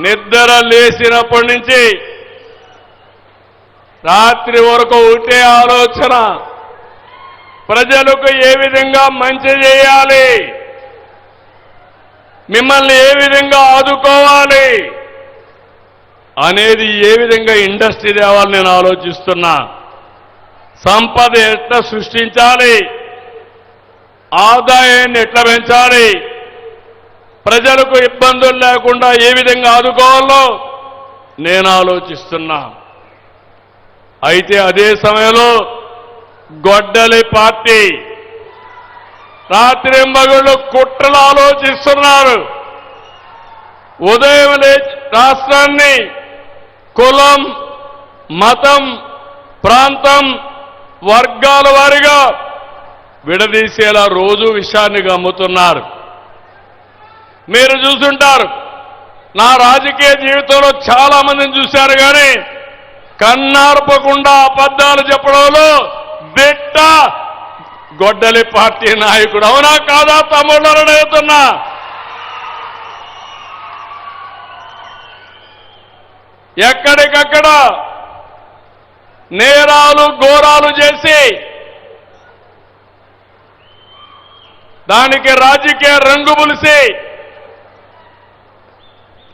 నిద్ర లేచినప్పటి నుంచి రాత్రి వరకు ఒకటే ఆలోచన, ప్రజలకు ఏ విధంగా మంచి చేయాలి, మిమ్మల్ని ఏ విధంగా ఆదుకోవాలి అనేది, ఏ విధంగా ఇండస్ట్రీ తేవాలని నేను ఆలోచిస్తున్నా. సంపద ఎట్లా సృష్టించాలి, ఆదాయాన్ని ఎట్లా పెంచాలి, ప్రజలకు ఇబ్బందులు లేకుండా ఏ విధంగా ఆదుకోవాలో నేను ఆలోచిస్తున్నా. అయితే అదే సమయంలో గొడ్డలి పార్టీ రాత్రింబగళ్ళు కుట్రలు ఆలోచిస్తున్నారు. ఉదయం లేచి రాష్ట్రాన్ని కులం, మతం, ప్రాంతం, వర్గాల వారిగా విడదీసేలా రోజు విషయాన్ని గమ్ముతున్నారు. మీరు చూసుంటారు, నా రాజకీయ జీవితంలో చాలా మందిని చూశారు, కానీ కన్నార్పకుండా అబద్ధాలు చెప్పడంలో దిట్ట గొడ్డలి పార్టీ నాయకుడు. అవునా కాదా తమ్ముళ్ళని అడుగుతున్నా. ఎక్కడికక్కడ నేరాలు ఘోరాలు చేసి దానికి రాజకీయ రంగు పులిసి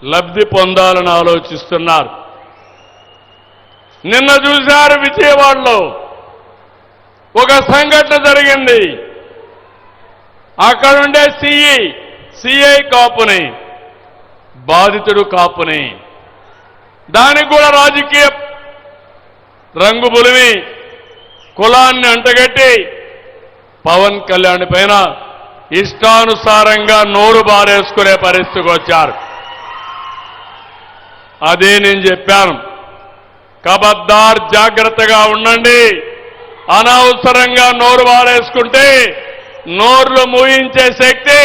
లబ్ధి పొందాలని ఆలోచిస్తున్నారు. నిన్న చూశారు విజయవాడలో ఒక సంఘటన జరిగింది. అక్కడుండే సిఐ కాపుని, బాధితుడు కాపుని, దానికి కూడా రాజకీయ రంగు పులిమి కులాన్ని అంటగట్టి పవన్ కళ్యాణ్ పైన ఇష్టానుసారంగా నోరు బారేసుకునే పరిస్థితికి వచ్చారు. అదే నేను చెప్పాను, ఖబర్దార్ జాగ్రత్తగా ఉండండి. అనవసరంగా నోరు బారేసుకుంటే నోర్లు మూయించే శక్తి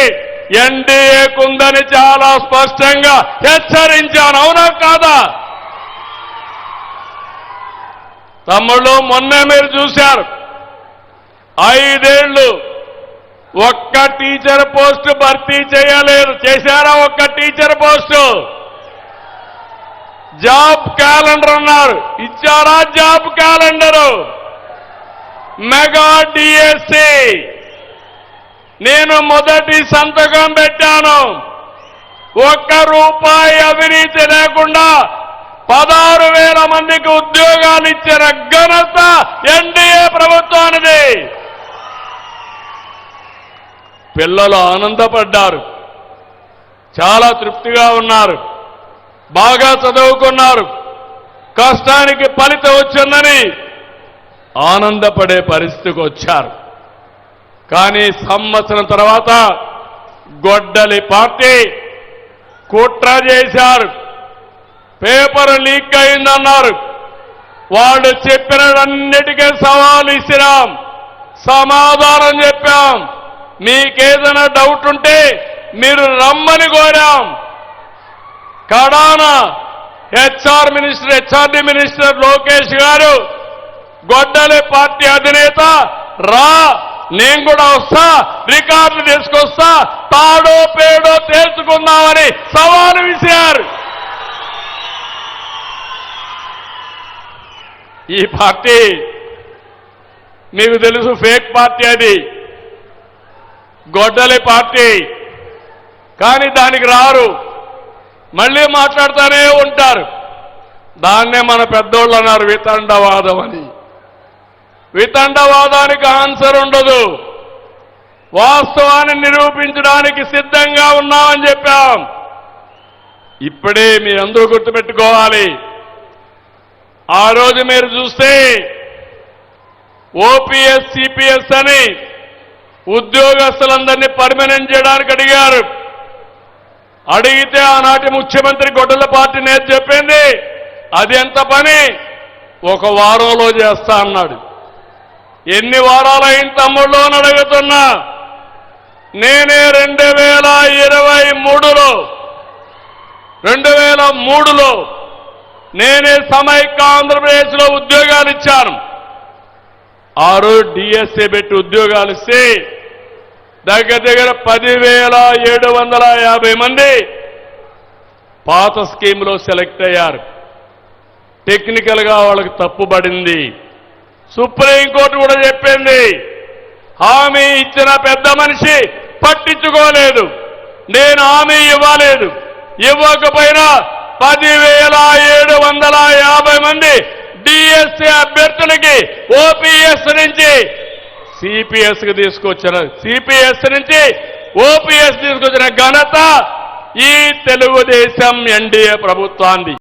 ఎన్డీఏకుందని చాలా స్పష్టంగా హెచ్చరించాను. అవునా కాదా తమ్ముళ్ళు? మొన్న మీరు చూశారు, 5 ఏళ్లు ఒక్క టీచర్ పోస్టు భర్తీ చేయలేదు. చేశారా ఒక్క టీచర్ పోస్టు? జాబ్ క్యాలెండర్ అన్నారు, ఇచ్చారా జాబ్ క్యాలెండరు? మెగా డిఎస్సి నేను మొదటి సంతకం పెట్టాను. ₹1 అవినీతి లేకుండా 16,000 మందికి ఉద్యోగాలు ఇచ్చిన ఘనత ఎన్డీఏ ప్రభుత్వానిది. పిల్లలు ఆనందపడ్డారు, చాలా తృప్తిగా ఉన్నారు, బాగా చదువుకున్నారు, కష్టానికి ఫలితం వచ్చిందని ఆనందపడే పరిస్థితికి వచ్చారు. కానీ సంవత్సరం తర్వాత గొడ్డలి పార్టీ కుట్ర చేశారు. పేపర్ లీక్ అయిందన్నారు. వాళ్ళు చెప్పినన్నిటికీ సవాలు ఇచ్చినాం, సమాధానం చెప్పాం. మీకేదైనా డౌట్ ఉంటే మీరు రమ్మని కోరాం. కడాన హెచ్ఆర్డీ మినిస్టర్ లోకేష్ గారు, గొడ్డలి పార్టీ అధినేత, రా నేను కూడా వస్తా, రికార్డులు తీసుకొస్తా, తాడో పేడో తేల్చుకుందామని సవాలు విసిరారు. ఈ పార్టీ మీకు తెలుసు, ఫేక్ పార్టీ అది, గొడ్డలి పార్టీ. కానీ దానికి రారు, మళ్ళీ మాట్లాడుతూనే ఉంటారు. దాన్నే మన పెద్దోళ్ళు అన్నారు వితండవాదం అని. వితండవాదానికి ఆన్సర్ ఉండదు. వాస్తవాన్ని నిరూపించడానికి సిద్ధంగా ఉన్నామని చెప్పాం. ఇప్పుడే మీరందరూ గుర్తుపెట్టుకోవాలి, ఆ రోజు మీరు చూస్తే ఓపీఎస్ సిపిఎస్ అని ఉద్యోగస్తులందరినీ పర్మనెంట్ చేయడానికి అడిగారు. అడిగితే ఆనాటి ముఖ్యమంత్రి గొడ్డల పార్టీ నేత చెప్పింది, అది ఎంత పని, 1 వారంలో చేస్తా అన్నాడు. ఎన్ని వారాలు అయిన తమ్ముళ్ళు అని అడుగుతున్నా. నేనే 2003లో నేనే సమైక్య ఆంధ్రప్రదేశ్లో ఉద్యోగాలు ఇచ్చాను. ఆ రోజు డిఎస్ఏ పెట్టి ఉద్యోగాలు ఇస్తే దగ్గర 10,750 మంది పాత స్కీమ్లో సెలెక్ట్ అయ్యారు. టెక్నికల్గా వాళ్ళకి తప్పుబడింది. సుప్రీంకోర్టు కూడా చెప్పింది, హామీ ఇచ్చిన పెద్ద మనిషి పట్టించుకోలేదు. నేను హామీ ఇవ్వలేదు, ఇవ్వకపోయినా 10,750 మంది డిఎస్సీ అభ్యర్థులకి ఓపీఎస్ నుంచి సిపిఎస్ నుంచి ఓపీఎస్ తీసుకొచ్చిన ఘనత ఈ తెలుగుదేశం ఎన్డీఏ ప్రభుత్వాన్ని.